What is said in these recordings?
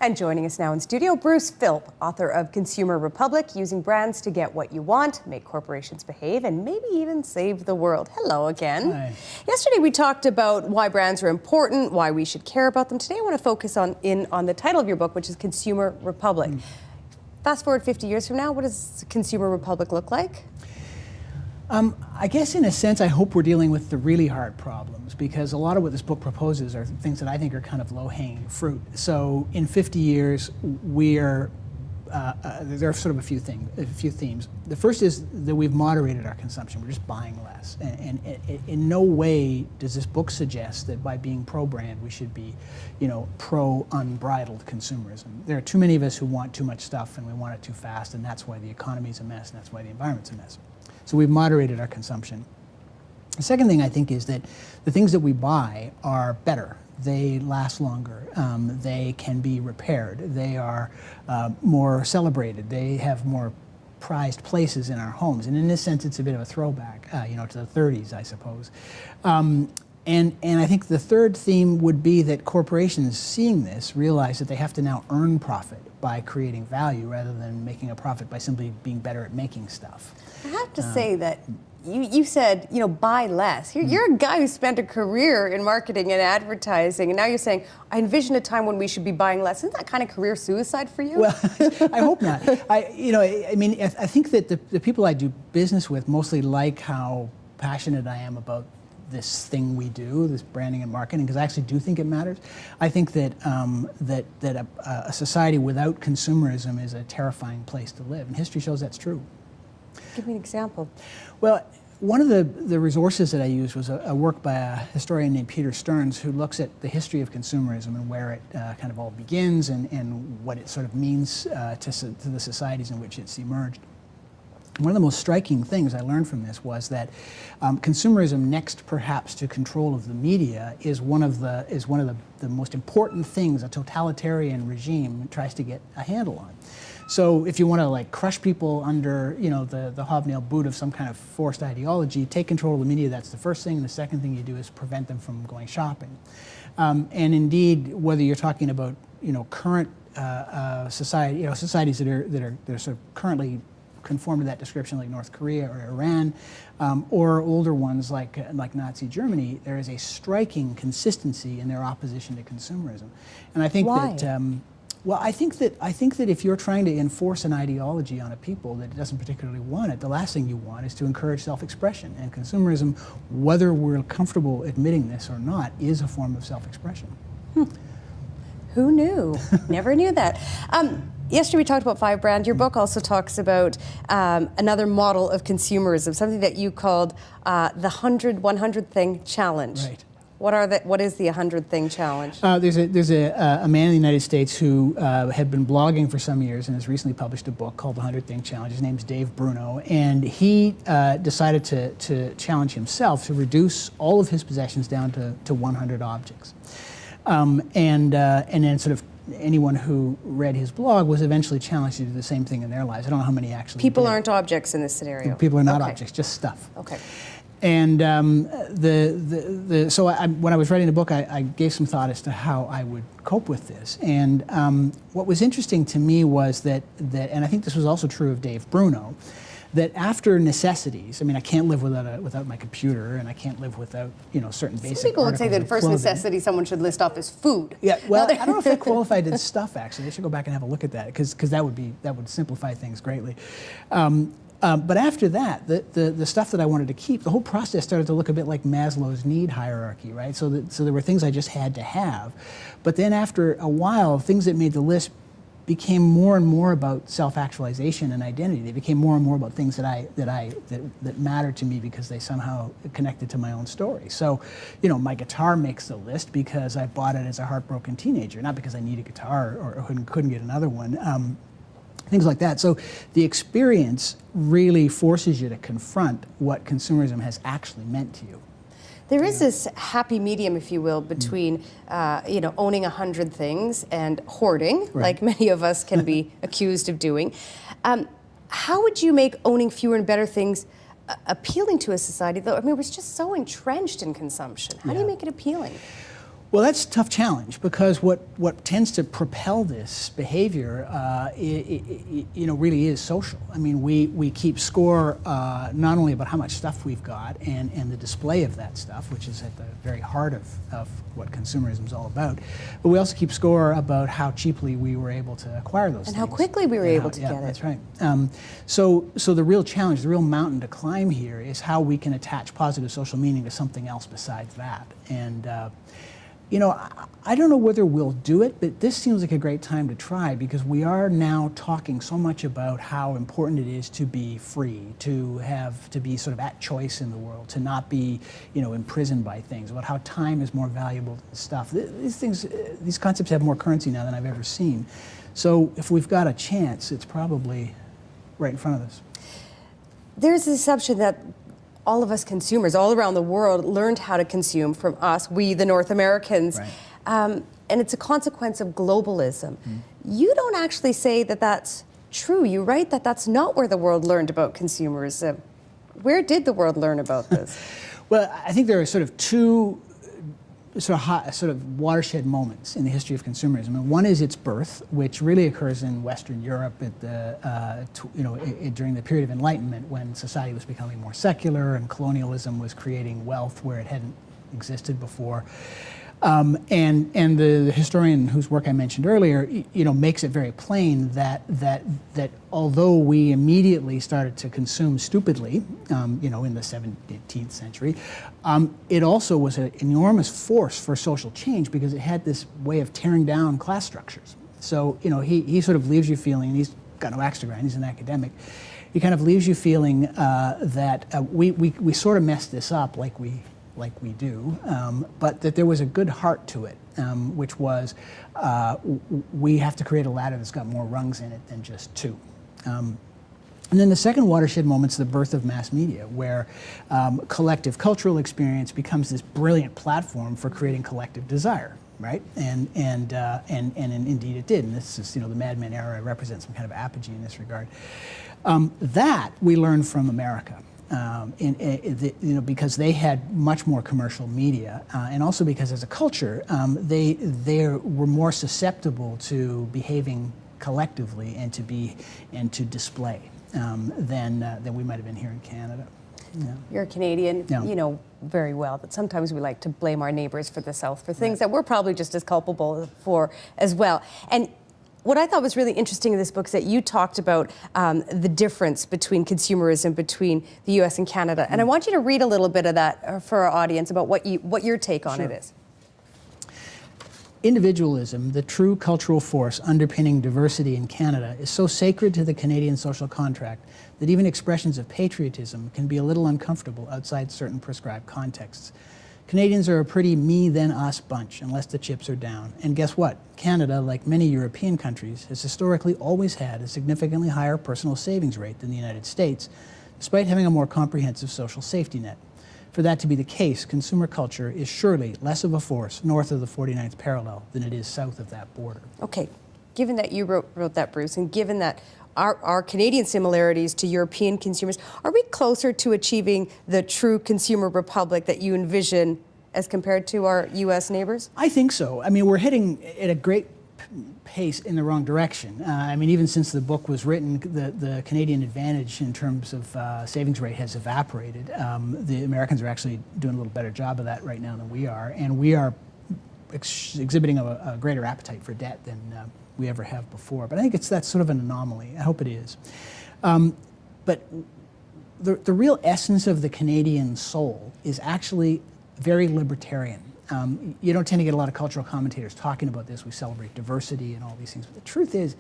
And joining us now in studio, Bruce Philp, author of Consumer Republic, Using Brands to Get What You Want, Make Corporations Behave, and maybe even save the world. Hello again. Hi. Yesterday we talked about why brands are important, why we should care about them. Today I want to focus on the title of your book, which is Consumer Republic. Fast forward 50 years from now, what does Consumer Republic look like? I guess in a sense, I hope we're dealing with the really hard problems, because a lot of what this book proposes are things that I think are kind of low-hanging fruit. So in 50 years, there are sort of a few themes. The first is that we've moderated our consumption. We're just buying less. And in no way does this book suggest that by being pro-brand, we should be, pro-unbridled consumerism. There are too many of us who want too much stuff, and we want it too fast, and that's why the economy's a mess, and that's why the environment's a mess. So we've moderated our consumption. The second thing I think is that the things that we buy are better. They last longer. They can be repaired. They are more celebrated. They have more prized places in our homes. And in this sense, it's a bit of a throwback, to the 30s, I suppose. And I think the third theme would be that corporations, seeing this, realize that they have to now earn profit by creating value rather than making a profit by simply being better at making stuff. I have to say that you said, buy less. You're a guy who spent a career in marketing and advertising, and now you're saying, I envision a time when we should be buying less. Isn't that kind of career suicide for you? Well, I hope not. I think that the people I do business with mostly like how passionate I am about this thing we do, this branding and marketing, because I actually do think it matters. I think that a society without consumerism is a terrifying place to live, and history shows that's true. Give me an example. Well, one of the resources that I used was a work by a historian named Peter Stearns, who looks at the history of consumerism and where it kind of all begins and what it sort of means to the societies in which it's emerged. One of the most striking things I learned from this was that consumerism, next perhaps to control of the media, is one of the most important things a totalitarian regime tries to get a handle on. So if you want to crush people under the hobnail boot of some kind of forced ideology, take control of the media. That's the first thing. And the second thing you do is prevent them from going shopping. And indeed, whether you're talking about current societies that are sort of currently conform to that description, like North Korea or Iran, or older ones like Nazi Germany, there is a striking consistency in their opposition to consumerism. And I think I think that if you're trying to enforce an ideology on a people that doesn't particularly want it, the last thing you want is to encourage self-expression. And consumerism, whether we're comfortable admitting this or not, is a form of self-expression. Who knew? Never knew that. Yesterday we talked about 5 brand. Your book also talks about another model of consumerism, something that you called the 100 thing challenge. Right. What is the 100 thing challenge? There's a man in the United States who had been blogging for some years and has recently published a book called The 100 Thing Challenge. His name's Dave Bruno, and he decided to challenge himself to reduce all of his possessions down to 100 objects. And then sort of anyone who read his blog was eventually challenged to do the same thing in their lives. I don't know how many actually People did. Aren't objects in this scenario. People are not Okay. objects, just stuff. Okay. And so when I was writing the book, I gave some thought as to how I would cope with this. And what was interesting to me was that, and I think this was also true of Dave Bruno, that after necessities, I can't live without my computer, and I can't live without certain basic. Some people would say that first clothing. necessity someone should list off is food. Yeah, well, I don't know if that qualified as stuff. Actually, they should go back and have a look at that, because that would simplify things greatly. But after that, the stuff that I wanted to keep, the whole process started to look a bit like Maslow's need hierarchy, right? So there were things I just had to have, but then after a while, things that made the list became more and more about self-actualization and identity. They became more and more about things that mattered to me because they somehow connected to my own story. So, my guitar makes the list because I bought it as a heartbroken teenager, not because I need a guitar or couldn't get another one. Things like that. So the experience really forces you to confront what consumerism has actually meant to you. There is this happy medium, if you will, between owning 100 things and hoarding, Right. like many of us can be accused of doing. How would you make owning fewer and better things appealing to a society, though? We're just so entrenched in consumption. How do you make it appealing? Well, that's a tough challenge because what tends to propel this behavior, really is social. I mean, we keep score not only about how much stuff we've got and the display of that stuff, which is at the very heart of what consumerism is all about, but we also keep score about how cheaply we were able to acquire those and things. how quickly we were able to get it. That's right. So the real challenge, the real mountain to climb here is how we can attach positive social meaning to something else besides that. And I don't know whether we'll do it, but this seems like a great time to try because we are now talking so much about how important it is to be free, to be sort of at choice in the world, to not be, imprisoned by things, about how time is more valuable than stuff. These concepts have more currency now than I've ever seen. So if we've got a chance, it's probably right in front of us. There's this assumption that all of us consumers all around the world learned how to consume from us, we the North Americans, right. And it's a consequence of globalism. You don't actually say that that's true. You write that that's not where the world learned about consumerism. Where did the world learn about this? Well, I think there are sort of two sort of watershed moments in the history of consumerism. And one is its birth, which really occurs in Western Europe at the, during the period of Enlightenment when society was becoming more secular and colonialism was creating wealth where it hadn't existed before. And the historian whose work I mentioned earlier, makes it very plain that although we immediately started to consume stupidly, in the 17th century, it also was an enormous force for social change because it had this way of tearing down class structures. So, he sort of leaves you feeling, and he's got no axe to grind, he's an academic, he kind of leaves you feeling that we sort of messed this up like we do, but that there was a good heart to it, which was we have to create a ladder that's got more rungs in it than just two. And then the second watershed moment's the birth of mass media, where collective cultural experience becomes this brilliant platform for creating collective desire, right? And indeed it did. And this is, the Mad Men era represents some kind of apogee in this regard. That we learned from America. Because they had much more commercial media, and also because as a culture, they were more susceptible to behaving collectively and to display than we might have been here in Canada. Yeah. You're a Canadian, Yeah. you know very well that sometimes we like to blame our neighbors for the South for things that we're probably just as culpable for as well. And what I thought was really interesting in this book is that you talked about the difference between consumerism between the U.S. and Canada. And I want you to read a little bit of that for our audience about what your take on it is. Individualism, the true cultural force underpinning diversity in Canada, is so sacred to the Canadian social contract that even expressions of patriotism can be a little uncomfortable outside certain prescribed contexts. Canadians are a pretty me-then-us bunch, unless the chips are down. And guess what? Canada, like many European countries, has historically always had a significantly higher personal savings rate than the United States, despite having a more comprehensive social safety net. For that to be the case, consumer culture is surely less of a force north of the 49th parallel than it is south of that border. Okay, given that you wrote that, Bruce, and given that our Canadian similarities to European consumers, are we closer to achieving the true consumer republic that you envision as compared to our U.S. neighbors? I think so. I mean, we're heading at a great pace in the wrong direction. I mean, even since the book was written, the Canadian advantage in terms of savings rate has evaporated. The Americans are actually doing a little better job of that right now than we are, and we are exhibiting a greater appetite for debt than we ever have before. But I think that's sort of an anomaly. I hope it is. But the real essence of the Canadian soul is actually very libertarian. You don't tend to get a lot of cultural commentators talking about this. We celebrate diversity and all these things. But the truth is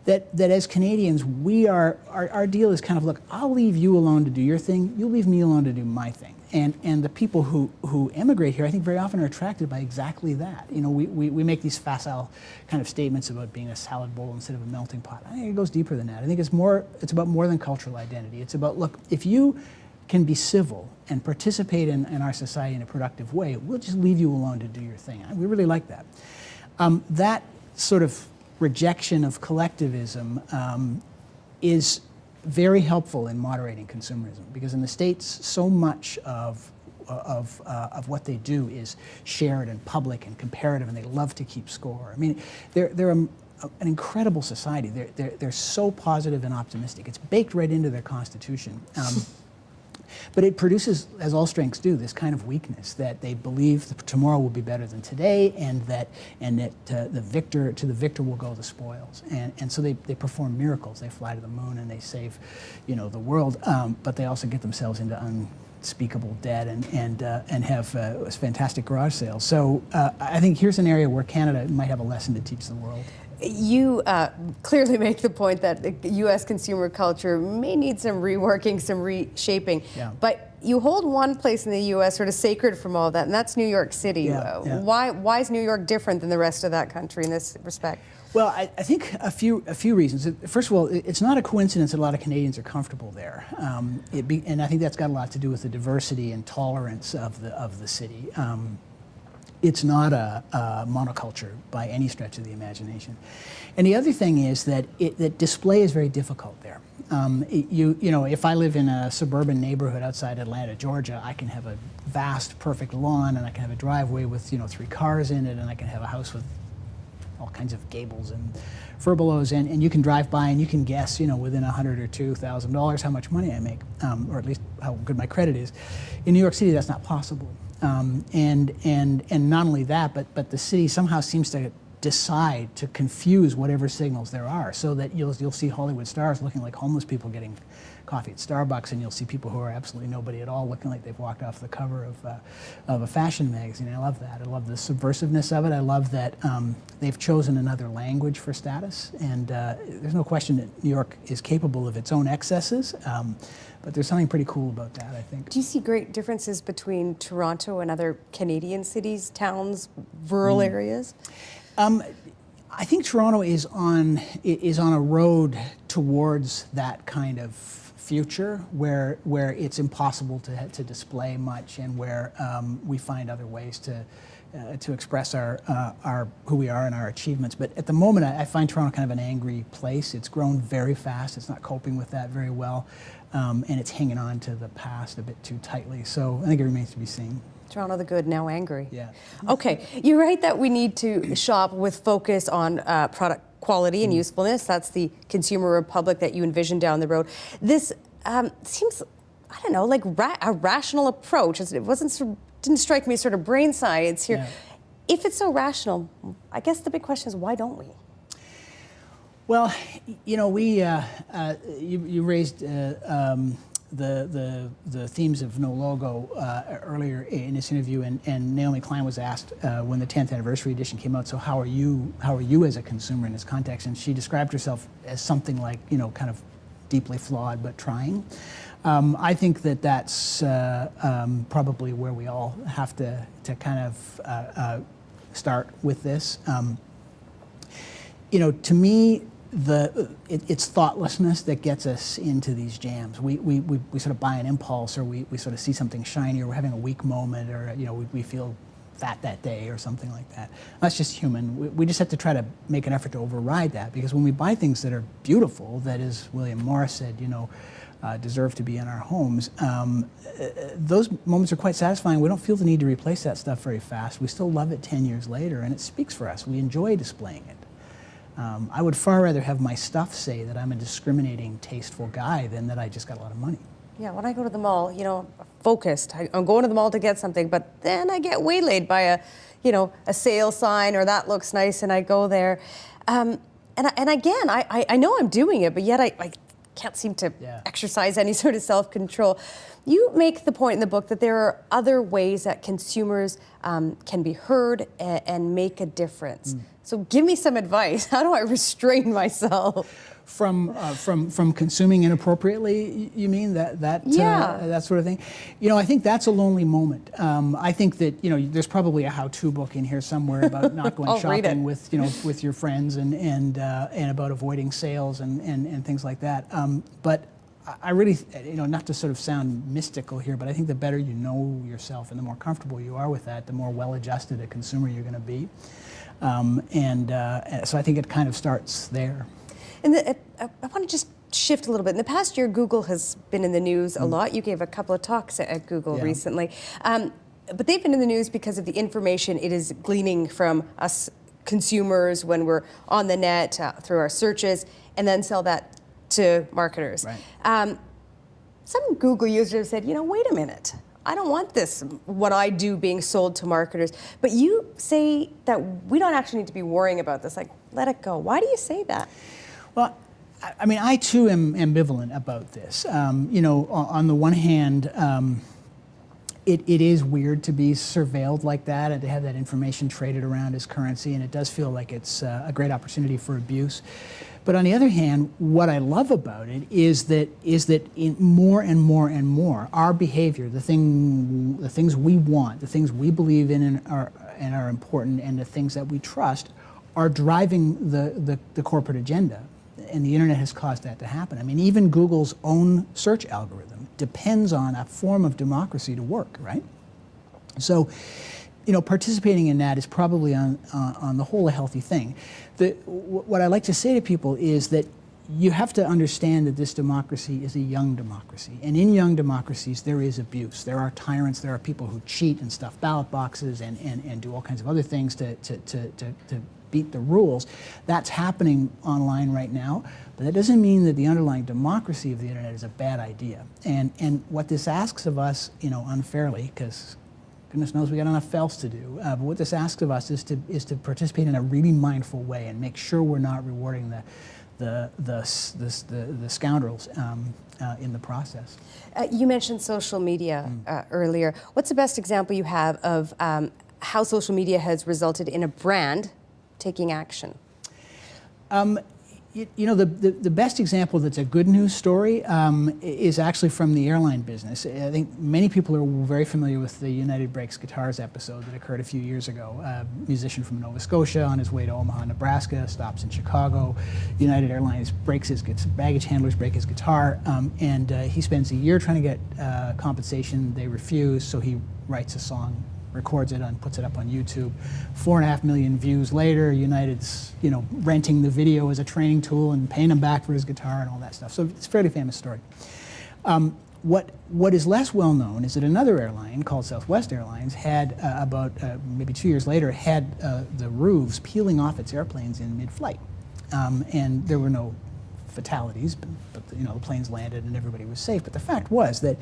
that as Canadians, our deal is kind of, look, I'll leave you alone to do your thing. You leave me alone to do my thing. And the people who emigrate here, I think very often are attracted by exactly that. You know, we make these facile kind of statements about being a salad bowl instead of a melting pot. I think it goes deeper than that. I think it's about more than cultural identity. It's about, look, if you can be civil and participate in our society in a productive way, we'll just leave you alone to do your thing. We really like that. That sort of rejection of collectivism is very helpful in moderating consumerism, because in the States, so much of of what they do is shared and public and comparative, and they love to keep score. I mean, they're an incredible society. They're so positive and optimistic. It's baked right into their constitution. But it produces, as all strengths do, this kind of weakness that they believe that tomorrow will be better than today, and that the victor will go the spoils. And so they perform miracles. They fly to the moon and they save, the world. But they also get themselves into unspeakable debt and have fantastic garage sales. So I think here's an area where Canada might have a lesson to teach the world. You clearly make the point that the U.S. consumer culture may need some reworking, some reshaping. Yeah. But you hold one place in the U.S. sort of sacred from all that, and that's New York City. Yeah. Why is New York different than the rest of that country in this respect? Well, I think a few reasons. First of all, it's not a coincidence that a lot of Canadians are comfortable there, and I think that's got a lot to do with the diversity and tolerance of the city. It's not a monoculture by any stretch of the imagination. And the other thing is that that display is very difficult there. If I live in a suburban neighborhood outside Atlanta, Georgia, I can have a vast, perfect lawn, and I can have a driveway with 3 cars in it, and I can have a house with all kinds of gables and furbelows, and you can drive by and you can guess, within $100,000 or $2,000 how much money I make, or at least how good my credit is. In New York City, that's not possible. And not only that, but the city somehow seems to decide to confuse whatever signals there are, so that you'll see Hollywood stars looking like homeless people getting coffee at Starbucks, and you'll see people who are absolutely nobody at all looking like they've walked off the cover of a fashion magazine. I love that. I love the subversiveness of it. I love that they've chosen another language for status, and there's no question that New York is capable of its own excesses. But there's something pretty cool about that, I think. Do you see great differences between Toronto and other Canadian cities, towns, rural areas? I think Toronto is on a road towards that kind of future where it's impossible to display much, and where we find other ways to express our who we are and our achievements. But at the moment, I find Toronto kind of an angry place. It's grown very fast. It's not coping with that very well, and it's hanging on to the past a bit too tightly. So I think it remains to be seen. Toronto the good, now angry. Yeah. Okay, you're right that we need to shop with focus on product quality and usefulness. That's the consumer republic that you envision down the road. This seems, I don't know, like a rational approach. It didn't strike me as sort of brain science here. Yeah. If it's so rational, I guess the big question is, why don't we? Well, you raised the themes of no logo earlier in this interview, and Naomi Klein was asked when the 10th anniversary edition came out, so how are you as a consumer in this context? And she described herself as something like, kind of deeply flawed but trying. I think that's probably where we all have to kind of start with this. To me, it's thoughtlessness that gets us into these jams. We sort of buy an impulse, or we sort of see something shiny, or we're having a weak moment, or we feel fat that day or something like that. That's just human. We just have to try to make an effort to override that, because when we buy things that are beautiful, that, as William Morris said, deserve to be in our homes, those moments are quite satisfying. We don't feel the need to replace that stuff very fast. We still love it 10 years later, and it speaks for us. We enjoy displaying it. I would far rather have my stuff say that I'm a discriminating, tasteful guy than that I just got a lot of money. Yeah, when I go to the mall, focused. I'm going to the mall to get something, but then I get waylaid by a sale sign, or that looks nice, and I go there. And again, I know I'm doing it, but yet I can't seem to exercise any sort of self-control. You make the point in the book that there are other ways that consumers can be heard and make a difference. So give me some advice. How do I restrain myself? From consuming inappropriately, you mean that sort of thing? I think that's a lonely moment. I think that there's probably a how-to book in here somewhere about not going shopping with your friends and about avoiding sales and things like that. But I really, not to sort of sound mystical here, but I think the better you know yourself and the more comfortable you are with that, the more well-adjusted a consumer you're going to be. So I think it kind of starts there. And I want to just shift a little bit. In the past year, Google has been in the news a lot. You gave a couple of talks at Google recently. But they've been in the news because of the information it is gleaning from us consumers when we're on the net through our searches, and then sell that to marketers. Right. Some Google users have said, wait a minute. I don't want this, what I do, being sold to marketers. But you say that we don't actually need to be worrying about this. Like, let it go. Why do you say that? Well, I mean, I too am ambivalent about this. On the one hand, it is weird to be surveilled like that and to have that information traded around as currency, and it does feel like it's a great opportunity for abuse. But on the other hand, what I love about it is that in more and more and more, our behavior, the things we want, the things we believe in and are important, and the things that we trust, are driving the corporate agenda. And the internet has caused that to happen. I mean, even Google's own search algorithm depends on a form of democracy to work, right? So, participating in that is probably on the whole a healthy thing. What I like to say to people is that you have to understand that this democracy is a young democracy. And in young democracies, there is abuse. There are tyrants, there are people who cheat and stuff ballot boxes and do all kinds of other things to beat the rules. That's happening online right now, but that doesn't mean that the underlying democracy of the internet is a bad idea. And what this asks of us, unfairly, because goodness knows we got enough else to do. But what this asks of us is to participate in a really mindful way and make sure we're not rewarding the scoundrels in the process. You mentioned social media earlier. What's the best example you have of how social media has resulted in a brand taking action? The best example that's a good news story is actually from the airline business. I think many people are very familiar with the United Breaks Guitars episode that occurred a few years ago. A musician from Nova Scotia on his way to Omaha, Nebraska, stops in Chicago. United Airlines baggage handlers break his guitar, and he spends a year trying to get compensation. They refuse, so he writes a song, records it and puts it up on YouTube. 4.5 million views later, United's renting the video as a training tool and paying him back for his guitar and all that stuff. So it's a fairly famous story. What is less well known is that another airline called Southwest Airlines had about maybe 2 years later had the roofs peeling off its airplanes in mid-flight, and there were no fatalities, but the planes landed and everybody was safe. But the fact was that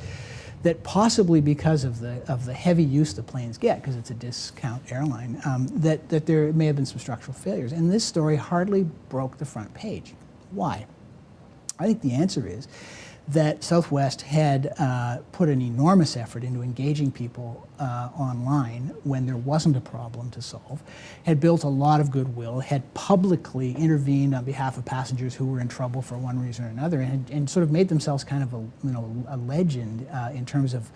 possibly because of the heavy use the planes get, because it's a discount airline, that there may have been some structural failures. And this story hardly broke the front page. Why? I think the answer is that Southwest had put an enormous effort into engaging people online when there wasn't a problem to solve, had built a lot of goodwill, had publicly intervened on behalf of passengers who were in trouble for one reason or another, and sort of made themselves kind of a legend in terms of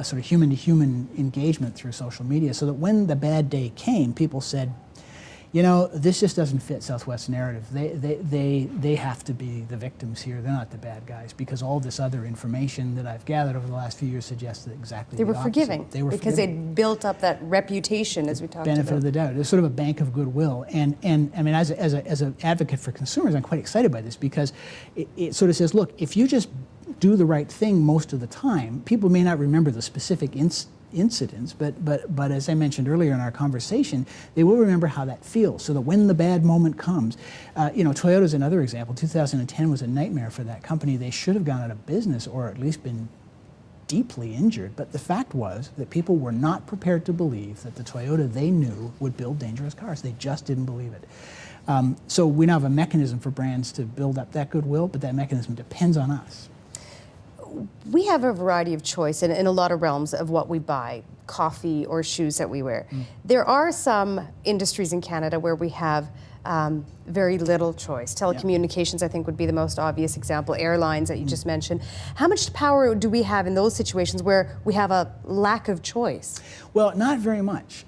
sort of human-to-human engagement through social media, so that when the bad day came, people said, this just doesn't fit Southwest's narrative. They have to be the victims here. They're not the bad guys, because all this other information that I've gathered over the last few years suggests that exactly the opposite. They were forgiving because they'd built up that reputation, as we talked about. Benefit of the doubt. It's sort of a bank of goodwill. And I mean, as an advocate for consumers, I'm quite excited by this, because it sort of says, look, if you just do the right thing most of the time, people may not remember the specific incidents, but as I mentioned earlier in our conversation, they will remember how that feels, so that when the bad moment comes, Toyota's another example. 2010 was a nightmare for that company. They should have gone out of business, or at least been deeply injured. But the fact was that people were not prepared to believe that the Toyota they knew would build dangerous cars. They just didn't believe it. So we now have a mechanism for brands to build up that goodwill, but that mechanism depends on us. We have a variety of choice in a lot of realms of what we buy, coffee or shoes that we wear. There are some industries in Canada where we have very little choice. Telecommunications, I think, would be the most obvious example. Airlines that you just mentioned. How much power do we have in those situations where we have a lack of choice? Well, not very much.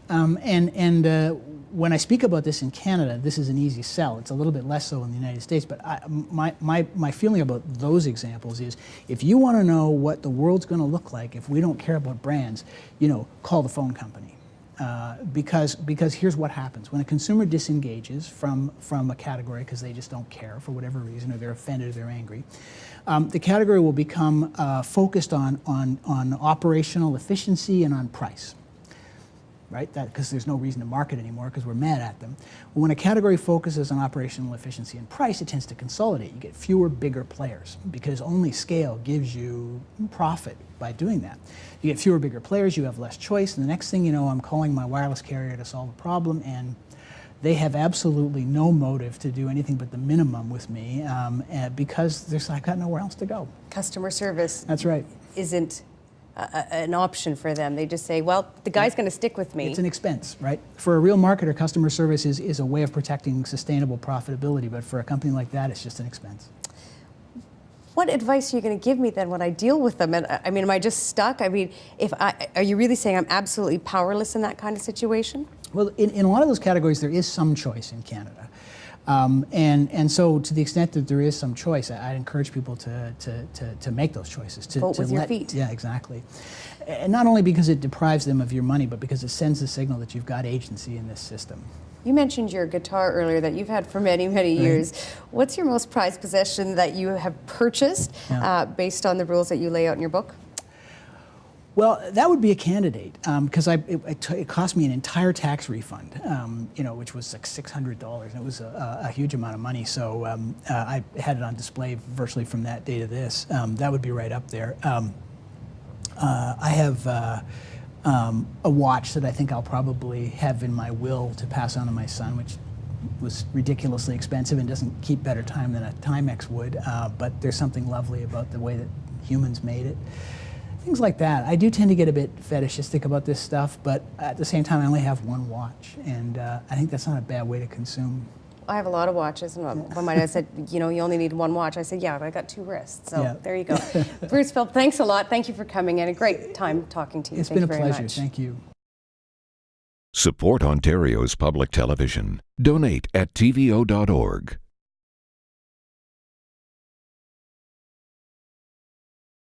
When I speak about this in Canada, this is an easy sell. It's a little bit less so in the United States, but my feeling about those examples is, if you want to know what the world's going to look like if we don't care about brands, call the phone company. because here's what happens. When a consumer disengages from a category because they just don't care for whatever reason, or they're offended or they're angry, the category will become focused on operational efficiency and on price. Right? Because there's no reason to market anymore because we're mad at them. Well, when a category focuses on operational efficiency and price, it tends to consolidate. You get fewer, bigger players because only scale gives you profit by doing that. You get fewer, bigger players, you have less choice, and the next thing you know, I'm calling my wireless carrier to solve a problem, and they have absolutely no motive to do anything but the minimum with me because I've got nowhere else to go. Customer service. That's right. Isn't an option for them. They just say, well, the guy's going to stick with me. It's an expense, right? For a real marketer, customer service is a way of protecting sustainable profitability, but for a company like that, it's just an expense. What advice are you going to give me then when I deal with them? And I mean, am I just stuck? I mean, are you really saying I'm absolutely powerless in that kind of situation? Well, in a lot of those categories, there is some choice in Canada. And so to the extent that there is some choice, I'd encourage people to make those choices. Vote with your feet. Yeah, exactly. And not only because it deprives them of your money, but because it sends a signal that you've got agency in this system. You mentioned your guitar earlier that you've had for many, many years. What's your most prized possession that you have purchased based on the rules that you lay out in your book? Well, that would be a candidate because it cost me an entire tax refund, which was like $600, and it was a huge amount of money. So I had it on display virtually from that day to this. That would be right up there. I have a watch that I think I'll probably have in my will to pass on to my son, which was ridiculously expensive and doesn't keep better time than a Timex would. But there's something lovely about the way that humans made it. Things like that. I do tend to get a bit fetishistic about this stuff, but at the same time, I only have one watch, and I think that's not a bad way to consume. I have a lot of watches, and one might have said, you only need one watch. I said, yeah, but I got 2 wrists, so there you go. Bruce, Philp, thanks a lot. Thank you for coming in. A great time talking to you. It's been a pleasure. Thank you. Support Ontario's public television. Donate at tvo.org.